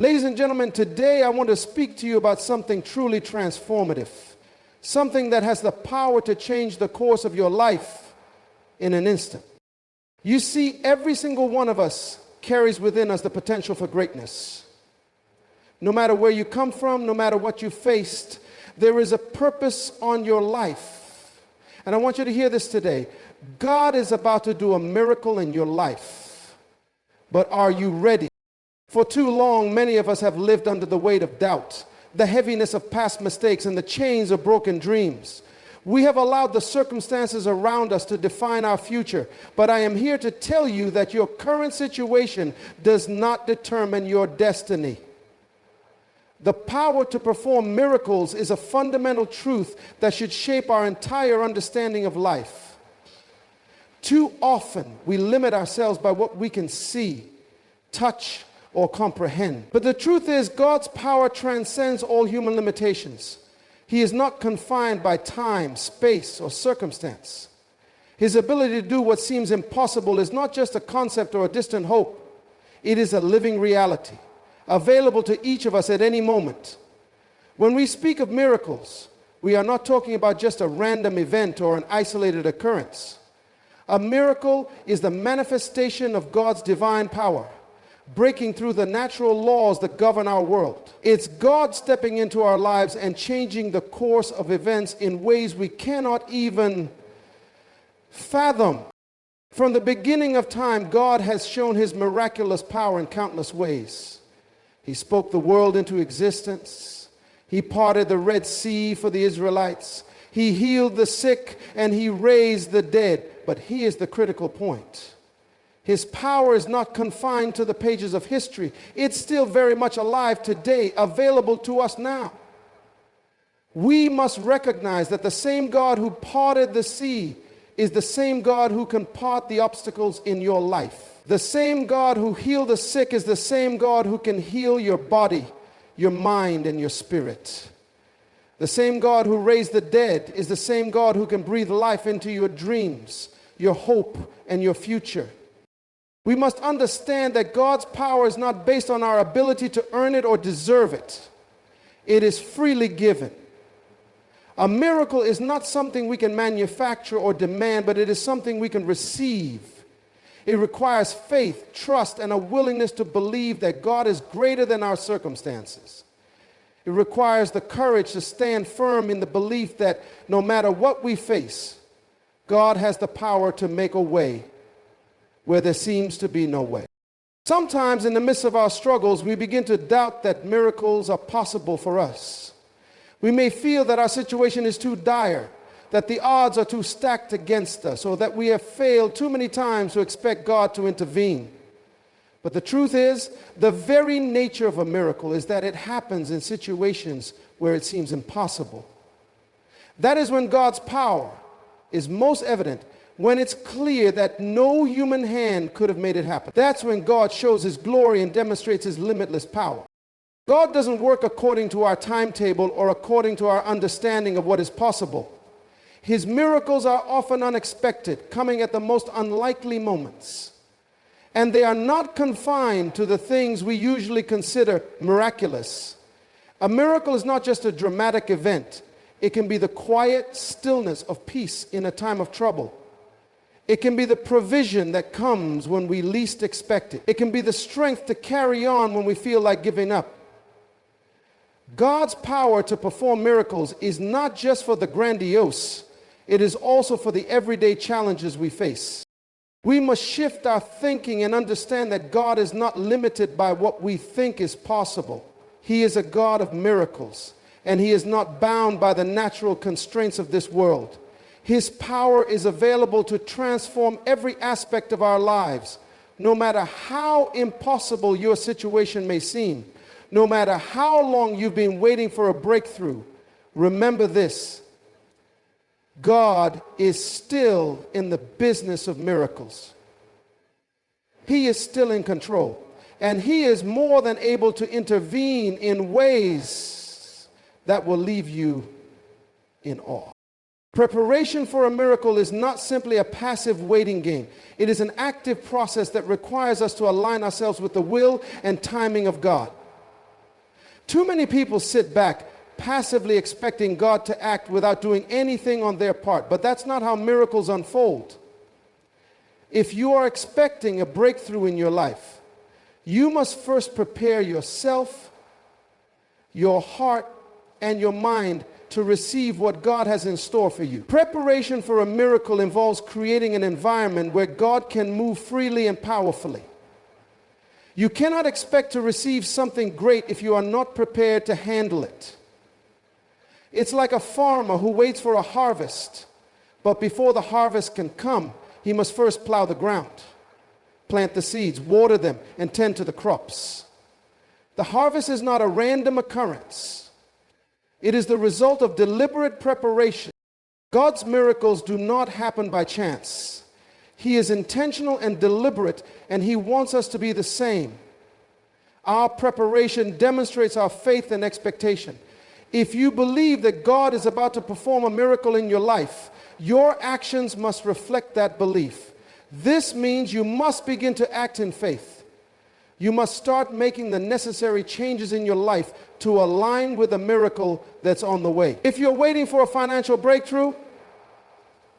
Ladies and gentlemen, today I want to speak to you about something truly transformative, something that has the power to change the course of your life in an instant. You see, every single one of us carries within us the potential for greatness. No matter where you come from, no matter what you faced, there is a purpose on your life. And I want you to hear this today. God is about to do a miracle in your life. But are you ready? For too long, many of us have lived under the weight of doubt, the heaviness of past mistakes, and the chains of broken dreams. We have allowed the circumstances around us to define our future. But I am here to tell you that your current situation does not determine your destiny. The power to perform miracles is a fundamental truth that should shape our entire understanding of life. Too often, we limit ourselves by what we can see, touch, or comprehend. But the truth is, God's power transcends all human limitations. He is not confined by time, space, or circumstance. His ability to do what seems impossible is not just a concept or a distant hope. It is a living reality, available to each of us at any moment. When we speak of miracles, we are not talking about just a random event or an isolated occurrence. A miracle is the manifestation of God's divine power, breaking through the natural laws that govern our world. It's God stepping into our lives and changing the course of events in ways we cannot even fathom. From the beginning of time, God has shown his miraculous power in countless ways. He spoke the world into existence. He parted the Red Sea for the Israelites. He healed the sick and he raised the dead. But he is the critical point. His power is not confined to the pages of history. It's still very much alive today, available to us now. We must recognize that the same God who parted the sea is the same God who can part the obstacles in your life. The same God who healed the sick is the same God who can heal your body, your mind, and your spirit. The same God who raised the dead is the same God who can breathe life into your dreams, your hope, and your future. We must understand that God's power is not based on our ability to earn it or deserve it. It is freely given. A miracle is not something we can manufacture or demand, but it is something we can receive. It requires faith, trust, and a willingness to believe that God is greater than our circumstances. It requires the courage to stand firm in the belief that no matter what we face, God has the power to make a way where there seems to be no way. Sometimes in the midst of our struggles, we begin to doubt that miracles are possible for us. We may feel that our situation is too dire, that the odds are too stacked against us, or that we have failed too many times to expect God to intervene. But the truth is, the very nature of a miracle is that it happens in situations where it seems impossible. That is when God's power is most evident, when it's clear that no human hand could have made it happen. That's when God shows his glory and demonstrates his limitless power. God doesn't work according to our timetable or according to our understanding of what is possible. His miracles are often unexpected, coming at the most unlikely moments. And they are not confined to the things we usually consider miraculous. A miracle is not just a dramatic event. It can be the quiet stillness of peace in a time of trouble. It can be the provision that comes when we least expect it. It can be the strength to carry on when we feel like giving up. God's power to perform miracles is not just for the grandiose. It is also for the everyday challenges we face. We must shift our thinking and understand that God is not limited by what we think is possible. He is a God of miracles, and he is not bound by the natural constraints of this world. His power is available to transform every aspect of our lives, no matter how impossible your situation may seem, no matter how long you've been waiting for a breakthrough. Remember this: God is still in the business of miracles. He is still in control, and he is more than able to intervene in ways that will leave you in awe. Preparation for a miracle is not simply a passive waiting game. It is an active process that requires us to align ourselves with the will and timing of God. Too many people sit back, passively expecting God to act without doing anything on their part. But that's not how miracles unfold. If you are expecting a breakthrough in your life, you must first prepare yourself, your heart, and your mind to receive what God has in store for you. Preparation for a miracle involves creating an environment where God can move freely and powerfully. You cannot expect to receive something great if you are not prepared to handle it. It's like a farmer who waits for a harvest, but before the harvest can come, he must first plow the ground, plant the seeds, water them, and tend to the crops. The harvest is not a random occurrence. It is the result of deliberate preparation. God's miracles do not happen by chance. He is intentional and deliberate, and He wants us to be the same. Our preparation demonstrates our faith and expectation. If you believe that God is about to perform a miracle in your life, your actions must reflect that belief. This means you must begin to act in faith. You must start making the necessary changes in your life to align with the miracle that's on the way. If you're waiting for a financial breakthrough,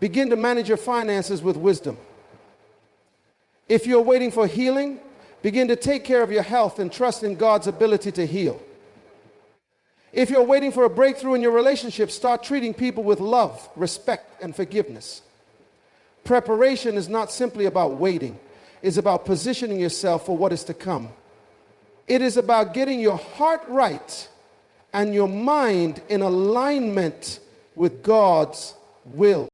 begin to manage your finances with wisdom. If you're waiting for healing, begin to take care of your health and trust in God's ability to heal. If you're waiting for a breakthrough in your relationship, start treating people with love, respect, and forgiveness. Preparation is not simply about waiting. It's about positioning yourself for what is to come. It is about getting your heart right and your mind in alignment with God's will.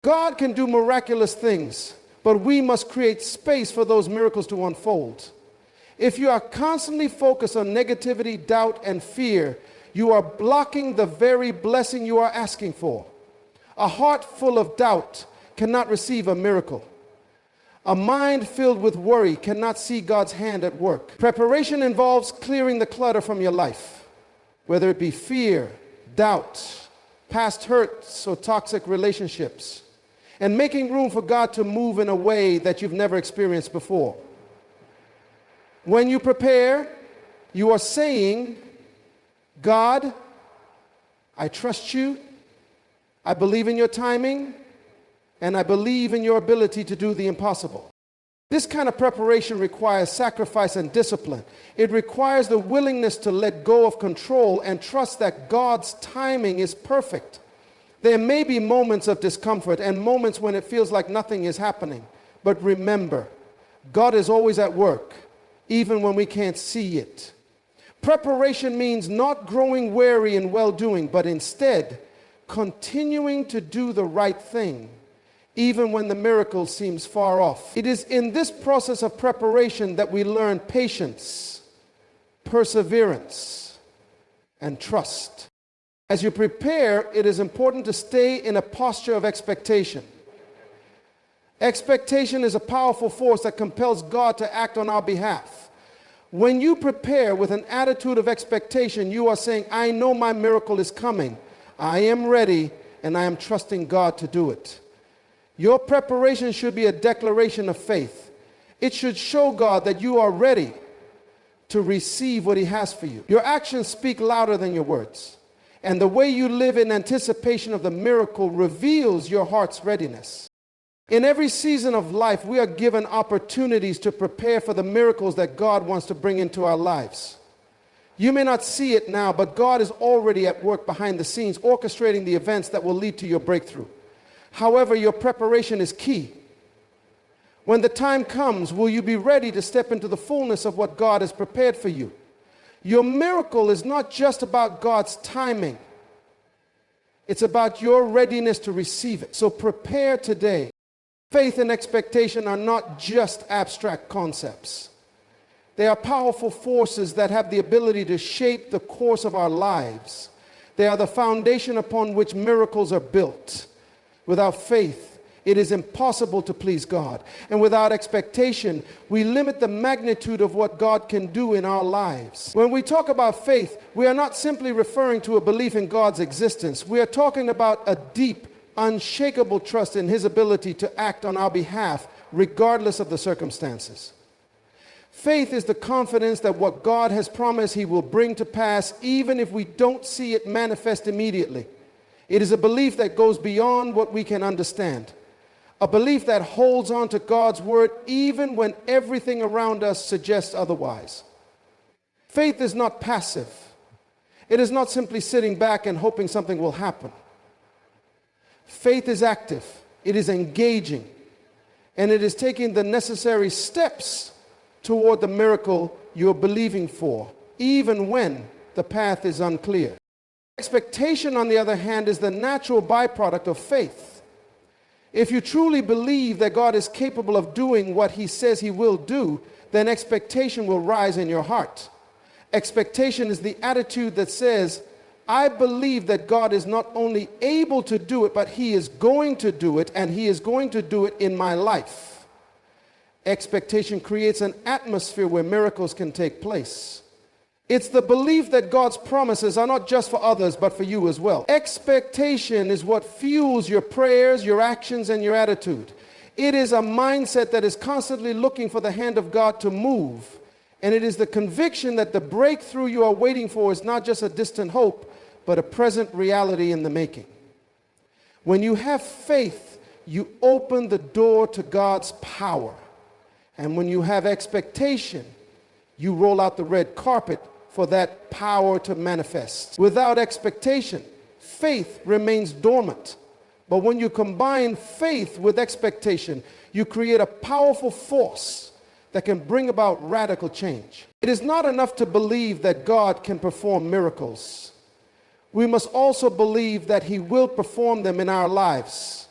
God can do miraculous things, but we must create space for those miracles to unfold. If you are constantly focused on negativity, doubt, and fear, you are blocking the very blessing you are asking for. A heart full of doubt cannot receive a miracle. A mind filled with worry cannot see God's hand at work. Preparation involves clearing the clutter from your life, whether it be fear, doubt, past hurts, or toxic relationships, and making room for God to move in a way that you've never experienced before. When you prepare, you are saying, God, I trust you, I believe in your timing, and I believe in your ability to do the impossible. This kind of preparation requires sacrifice and discipline. It requires the willingness to let go of control and trust that God's timing is perfect. There may be moments of discomfort and moments when it feels like nothing is happening. But remember, God is always at work, even when we can't see it. Preparation means not growing weary in well-doing, but instead continuing to do the right thing, even when the miracle seems far off. It is in this process of preparation that we learn patience, perseverance, and trust. As you prepare, it is important to stay in a posture of expectation. Expectation is a powerful force that compels God to act on our behalf. When you prepare with an attitude of expectation, you are saying, I know my miracle is coming. I am ready, and I am trusting God to do it. Your preparation should be a declaration of faith. It should show God that you are ready to receive what He has for you. Your actions speak louder than your words. And the way you live in anticipation of the miracle reveals your heart's readiness. In every season of life, we are given opportunities to prepare for the miracles that God wants to bring into our lives. You may not see it now, but God is already at work behind the scenes, orchestrating the events that will lead to your breakthrough. However, your preparation is key. When the time comes, will you be ready to step into the fullness of what God has prepared for you? Your miracle is not just about God's timing. It's about your readiness to receive it. So prepare today. Faith and expectation are not just abstract concepts. They are powerful forces that have the ability to shape the course of our lives. They are the foundation upon which miracles are built. Without faith, it is impossible to please God. And without expectation, we limit the magnitude of what God can do in our lives. When we talk about faith, we are not simply referring to a belief in God's existence. We are talking about a deep, unshakable trust in His ability to act on our behalf, regardless of the circumstances. Faith is the confidence that what God has promised He will bring to pass, even if we don't see it manifest immediately. It is a belief that goes beyond what we can understand. A belief that holds on to God's word even when everything around us suggests otherwise. Faith is not passive. It is not simply sitting back and hoping something will happen. Faith is active. It is engaging. And it is taking the necessary steps toward the miracle you're believing for, even when the path is unclear. Expectation, on the other hand, is the natural byproduct of faith. If you truly believe that God is capable of doing what He says He will do, then expectation will rise in your heart. Expectation is the attitude that says, I believe that God is not only able to do it, but He is going to do it, and He is going to do it in my life. Expectation creates an atmosphere where miracles can take place. It's the belief that God's promises are not just for others, but for you as well. Expectation is what fuels your prayers, your actions, and your attitude. It is a mindset that is constantly looking for the hand of God to move. And it is the conviction that the breakthrough you are waiting for is not just a distant hope, but a present reality in the making. When you have faith, you open the door to God's power. And when you have expectation, you roll out the red carpet for that power to manifest. Without expectation, faith remains dormant. But when you combine faith with expectation, you create a powerful force that can bring about radical change. It is not enough to believe that God can perform miracles. We must also believe that He will perform them in our lives.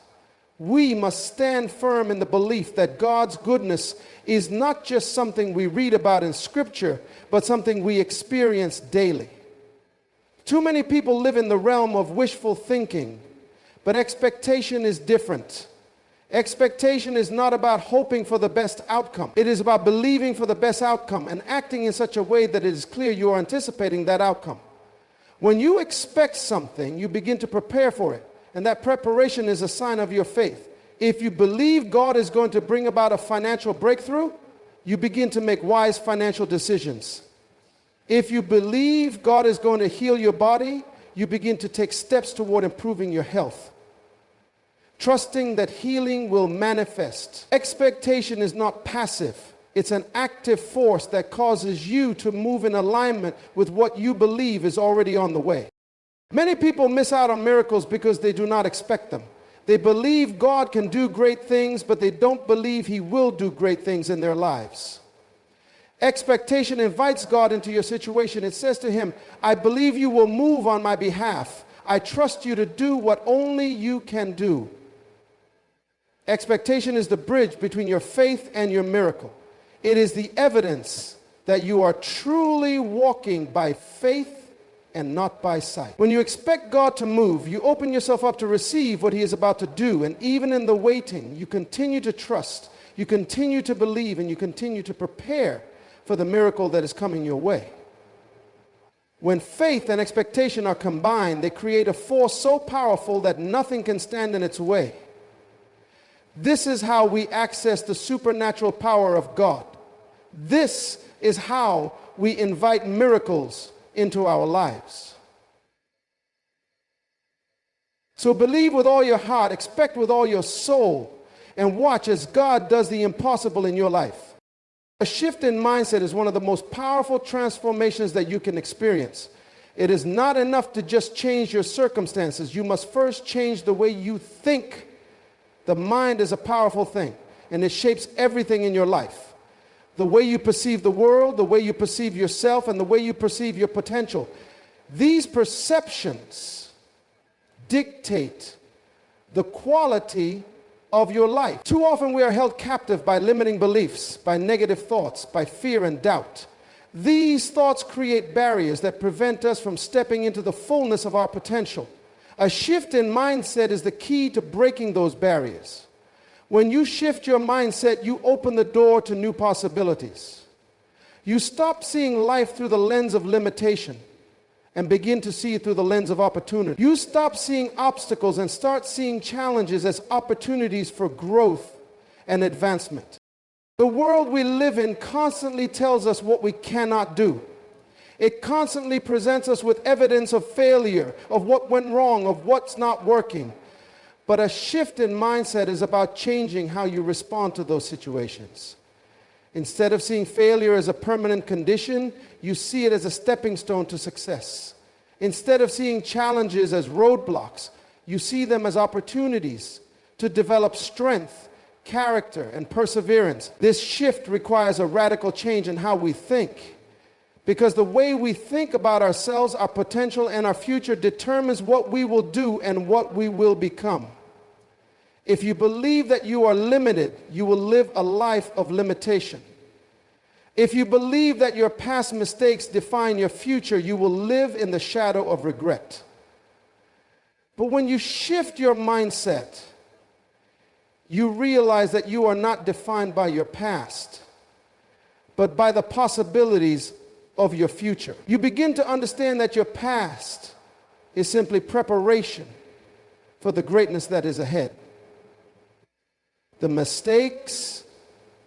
We must stand firm in the belief that God's goodness is not just something we read about in Scripture, but something we experience daily. Too many people live in the realm of wishful thinking, but expectation is different. Expectation is not about hoping for the best outcome. It is about believing for the best outcome and acting in such a way that it is clear you are anticipating that outcome. When you expect something, you begin to prepare for it. And that preparation is a sign of your faith. If you believe God is going to bring about a financial breakthrough, you begin to make wise financial decisions. If you believe God is going to heal your body, you begin to take steps toward improving your health, trusting that healing will manifest. Expectation is not passive. It's an active force that causes you to move in alignment with what you believe is already on the way. Many people miss out on miracles because they do not expect them. They believe God can do great things, but they don't believe He will do great things in their lives. Expectation invites God into your situation. It says to Him, I believe you will move on my behalf. I trust you to do what only you can do. Expectation is the bridge between your faith and your miracle. It is the evidence that you are truly walking by faith and not by sight. When you expect God to move, you open yourself up to receive what He is about to do. And even in the waiting, you continue to trust, you continue to believe, and you continue to prepare for the miracle that is coming your way. When faith and expectation are combined, they create a force so powerful that nothing can stand in its way. This is how we access the supernatural power of God. This is how we invite miracles into our lives. So believe with all your heart, expect with all your soul, and watch as God does the impossible in your life. A shift in mindset is one of the most powerful transformations that you can experience. It is not enough to just change your circumstances. You must first change the way you think. The mind is a powerful thing, and it shapes everything in your life. The way you perceive the world, the way you perceive yourself, and the way you perceive your potential. These perceptions dictate the quality of your life. Too often we are held captive by limiting beliefs, by negative thoughts, by fear and doubt. These thoughts create barriers that prevent us from stepping into the fullness of our potential. A shift in mindset is the key to breaking those barriers. When you shift your mindset, you open the door to new possibilities. You stop seeing life through the lens of limitation and begin to see it through the lens of opportunity. You stop seeing obstacles and start seeing challenges as opportunities for growth and advancement. The world we live in constantly tells us what we cannot do. It constantly presents us with evidence of failure, of what went wrong, of what's not working. But a shift in mindset is about changing how you respond to those situations. Instead of seeing failure as a permanent condition, you see it as a stepping stone to success. Instead of seeing challenges as roadblocks, you see them as opportunities to develop strength, character, and perseverance. This shift requires a radical change in how we think, because the way we think about ourselves, our potential, and our future determines what we will do and what we will become. If you believe that you are limited, you will live a life of limitation. If you believe that your past mistakes define your future, you will live in the shadow of regret. But when you shift your mindset, you realize that you are not defined by your past, but by the possibilities of your future. You begin to understand that your past is simply preparation for the greatness that is ahead. The mistakes,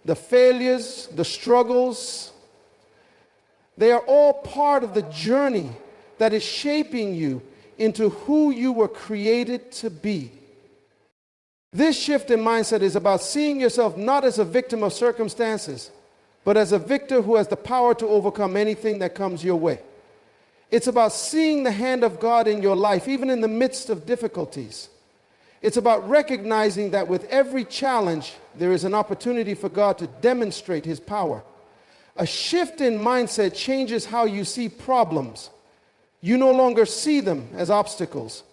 the failures, the struggles, they are all part of the journey that is shaping you into who you were created to be. This shift in mindset is about seeing yourself not as a victim of circumstances, but as a victor who has the power to overcome anything that comes your way. It's about seeing the hand of God in your life, even in the midst of difficulties. It's about recognizing that with every challenge, there is an opportunity for God to demonstrate His power. A shift in mindset changes how you see problems. You no longer see them as obstacles,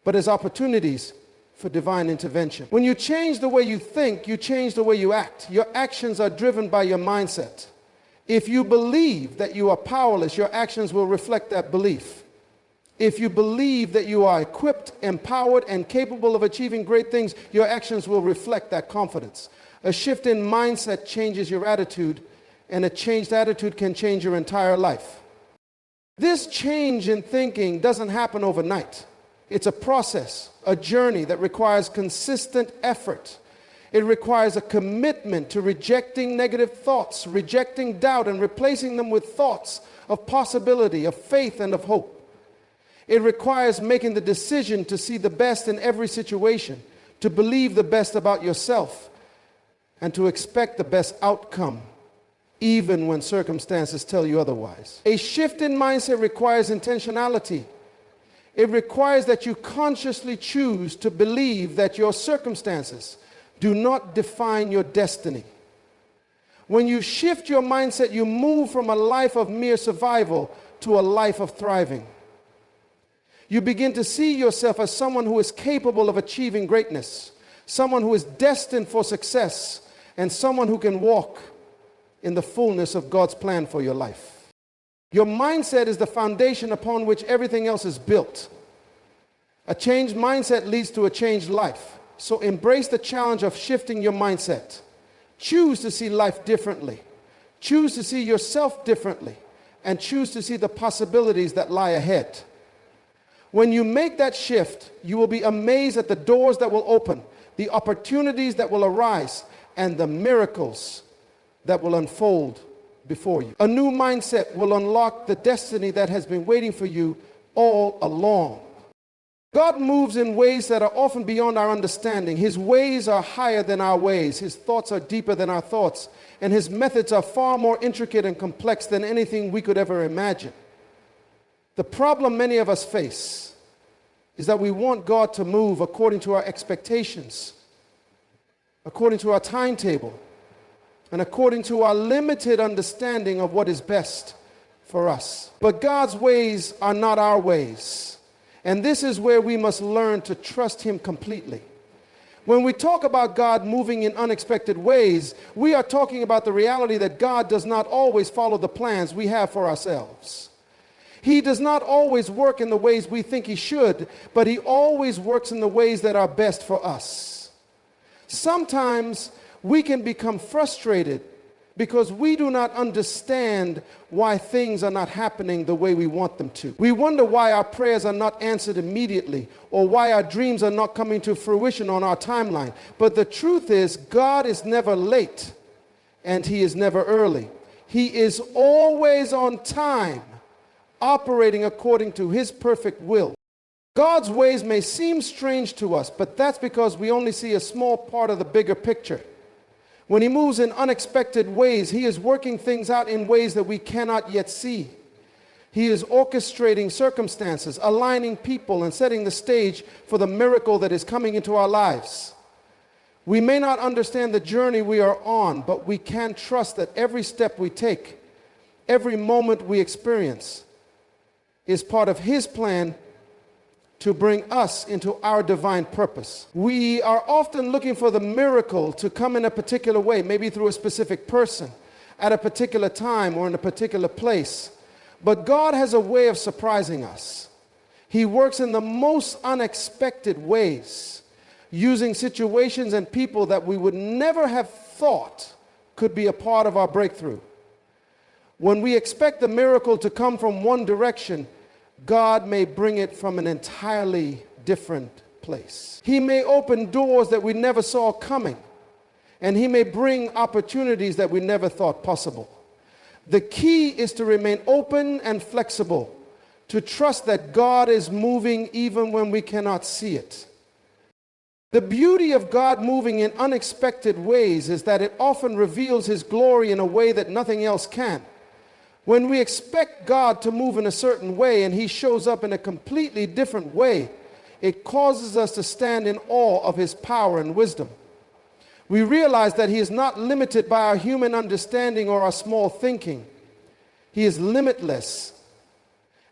but as opportunities for divine intervention. When you change the way you think, you change the way you act. Your actions are driven by your mindset. If you believe that you are powerless, your actions will reflect that belief. If you believe that you are equipped, empowered, and capable of achieving great things, your actions will reflect that confidence. A shift in mindset changes your attitude, and a changed attitude can change your entire life. This change in thinking doesn't happen overnight. It's a process, a journey that requires consistent effort. It requires a commitment to rejecting negative thoughts, rejecting doubt, and replacing them with thoughts of possibility, of faith, and of hope. It requires making the decision to see the best in every situation, to believe the best about yourself, and to expect the best outcome, even when circumstances tell you otherwise. A shift in mindset requires intentionality. It requires that you consciously choose to believe that your circumstances do not define your destiny. When you shift your mindset, you move from a life of mere survival to a life of thriving. You begin to see yourself as someone who is capable of achieving greatness, someone who is destined for success, and someone who can walk in the fullness of God's plan for your life. Your mindset is the foundation upon which everything else is built. A changed mindset leads to a changed life. So embrace the challenge of shifting your mindset. Choose to see life differently. Choose to see yourself differently. And choose to see the possibilities that lie ahead. When you make that shift, you will be amazed at the doors that will open, the opportunities that will arise, and the miracles that will unfold before you. A new mindset will unlock the destiny that has been waiting for you all along. God moves in ways that are often beyond our understanding. His ways are higher than our ways. His thoughts are deeper than our thoughts. And His methods are far more intricate and complex than anything we could ever imagine. The problem many of us face is that we want God to move according to our expectations, according to our timetable, and according to our limited understanding of what is best for us. But God's ways are not our ways. And this is where we must learn to trust Him completely. When we talk about God moving in unexpected ways, we are talking about the reality that God does not always follow the plans we have for ourselves. He does not always work in the ways we think He should, but He always works in the ways that are best for us. Sometimes we can become frustrated because we do not understand why things are not happening the way we want them to. We wonder why our prayers are not answered immediately, or why our dreams are not coming to fruition on our timeline. But the truth is, God is never late, and he is never early. He is always on time, operating according to his perfect will. God's ways may seem strange to us, but that's because we only see a small part of the bigger picture. When he moves in unexpected ways, he is working things out in ways that we cannot yet see. He is orchestrating circumstances, aligning people, and setting the stage for the miracle that is coming into our lives. We may not understand the journey we are on, but we can trust that every step we take, every moment we experience, is part of his plan to bring us into our divine purpose. We are often looking for the miracle to come in a particular way, maybe through a specific person, at a particular time, or in a particular place. But God has a way of surprising us. He works in the most unexpected ways, using situations and people that we would never have thought could be a part of our breakthrough. When we expect the miracle to come from one direction, God may bring it from an entirely different place. He may open doors that we never saw coming, and he may bring opportunities that we never thought possible. The key is to remain open and flexible, to trust that God is moving even when we cannot see it. The beauty of God moving in unexpected ways is that it often reveals his glory in a way that nothing else can. When we expect God to move in a certain way and he shows up in a completely different way, it causes us to stand in awe of his power and wisdom. We realize that he is not limited by our human understanding or our small thinking. He is limitless,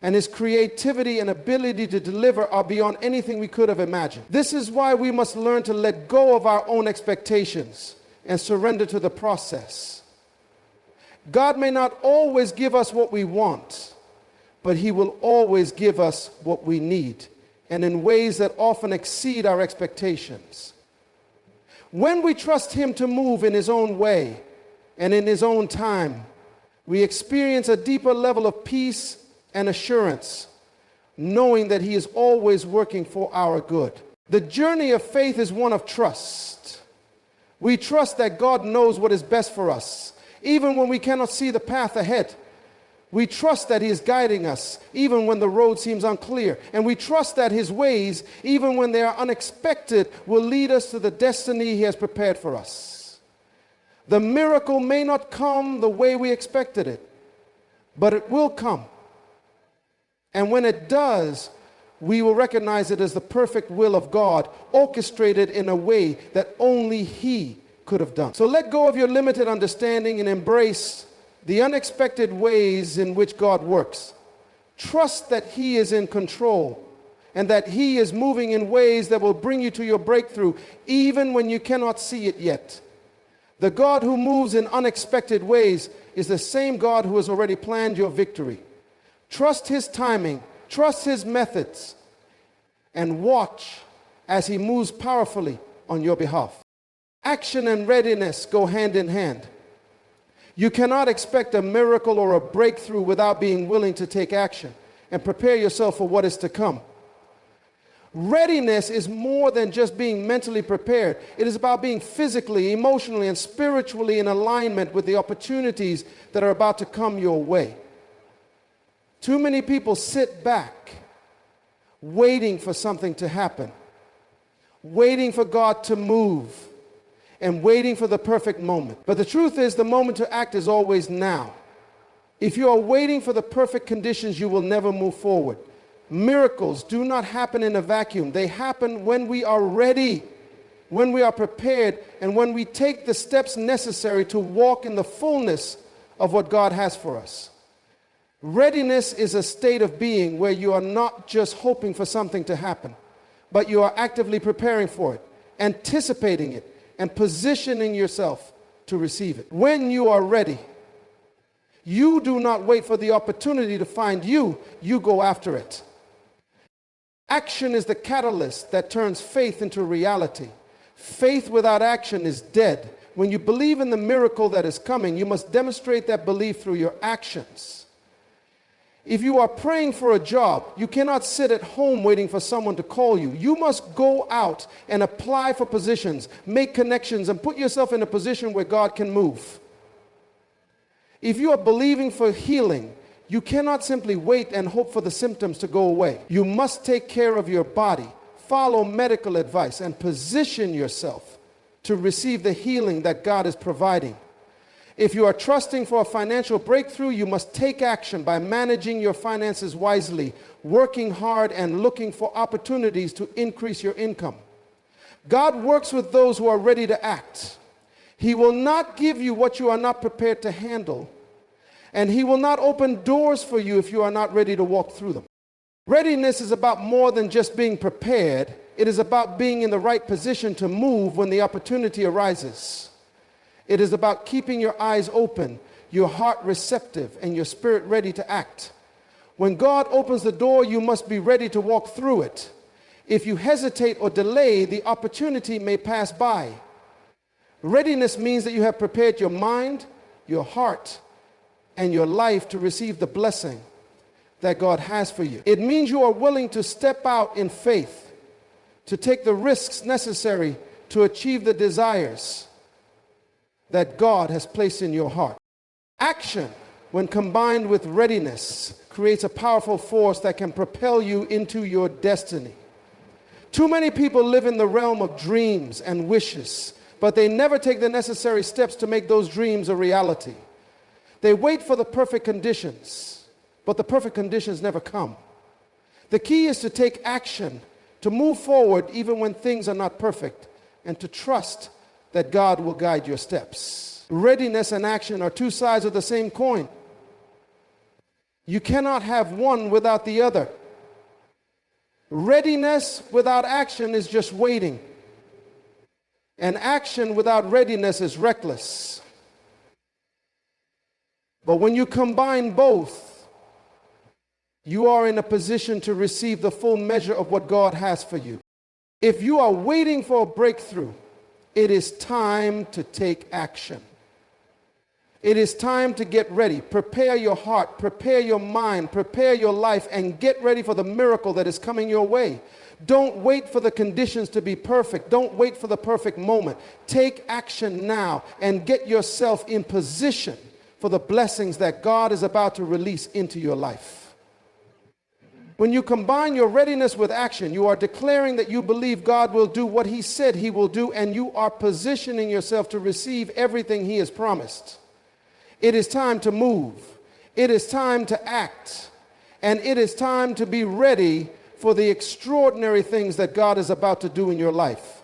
and his creativity and ability to deliver are beyond anything we could have imagined. This is why we must learn to let go of our own expectations and surrender to the process. God may not always give us what we want, but he will always give us what we need, and in ways that often exceed our expectations. When we trust him to move in his own way and in his own time, we experience a deeper level of peace and assurance, knowing that he is always working for our good. The journey of faith is one of trust. We trust that God knows what is best for us, even when we cannot see the path ahead. We trust that he is guiding us, even when the road seems unclear. And we trust that his ways, even when they are unexpected, will lead us to the destiny he has prepared for us. The miracle may not come the way we expected it, but it will come. And when it does, we will recognize it as the perfect will of God, orchestrated in a way that only he could have done. So let go of your limited understanding and embrace the unexpected ways in which God works. Trust that he is in control and that he is moving in ways that will bring you to your breakthrough, even when you cannot see it yet. The God who moves in unexpected ways is the same God who has already planned your victory. Trust his timing, trust his methods, and watch as he moves powerfully on your behalf. Action and readiness go hand in hand. You cannot expect a miracle or a breakthrough without being willing to take action and prepare yourself for what is to come. Readiness is more than just being mentally prepared. It is about being physically, emotionally, and spiritually in alignment with the opportunities that are about to come your way. Too many people sit back, waiting for something to happen, waiting for God to move, and waiting for the perfect moment. But the truth is, the moment to act is always now. If you are waiting for the perfect conditions, you will never move forward. Miracles do not happen in a vacuum. They happen when we are ready, when we are prepared, and when we take the steps necessary to walk in the fullness of what God has for us. Readiness is a state of being where you are not just hoping for something to happen, but you are actively preparing for it, anticipating it, and positioning yourself to receive it. When you are ready, you do not wait for the opportunity to find you, you go after it. Action is the catalyst that turns faith into reality. Faith without action is dead. When you believe in the miracle that is coming, you must demonstrate that belief through your actions. If you are praying for a job, you cannot sit at home waiting for someone to call you. You must go out and apply for positions, make connections, and put yourself in a position where God can move. If you are believing for healing, you cannot simply wait and hope for the symptoms to go away. You must take care of your body, follow medical advice, and position yourself to receive the healing that God is providing. If you are trusting for a financial breakthrough, you must take action by managing your finances wisely, working hard, and looking for opportunities to increase your income. God works with those who are ready to act. He will not give you what you are not prepared to handle, and He will not open doors for you if you are not ready to walk through them. Readiness is about more than just being prepared. It is about being in the right position to move when the opportunity arises. It is about keeping your eyes open, your heart receptive, and your spirit ready to act. When God opens the door, you must be ready to walk through it. If you hesitate or delay, the opportunity may pass by. Readiness means that you have prepared your mind, your heart, and your life to receive the blessing that God has for you. It means you are willing to step out in faith, to take the risks necessary to achieve the desires that God has placed in your heart. Action, when combined with readiness, creates a powerful force that can propel you into your destiny. Too many people live in the realm of dreams and wishes, but they never take the necessary steps to make those dreams a reality. They wait for the perfect conditions, but the perfect conditions never come. The key is to take action, to move forward even when things are not perfect, and to trust that God will guide your steps. Readiness and action are two sides of the same coin. You cannot have one without the other. Readiness without action is just waiting, and action without readiness is reckless. But when you combine both, you are in a position to receive the full measure of what God has for you. If you are waiting for a breakthrough, it is time to take action. It is time to get ready. Prepare your heart, prepare your mind, prepare your life, and get ready for the miracle that is coming your way. Don't wait for the conditions to be perfect. Don't wait for the perfect moment. Take action now and get yourself in position for the blessings that God is about to release into your life. When you combine your readiness with action, you are declaring that you believe God will do what He said He will do, and you are positioning yourself to receive everything He has promised. It is time to move. It is time to act. And it is time to be ready for the extraordinary things that God is about to do in your life.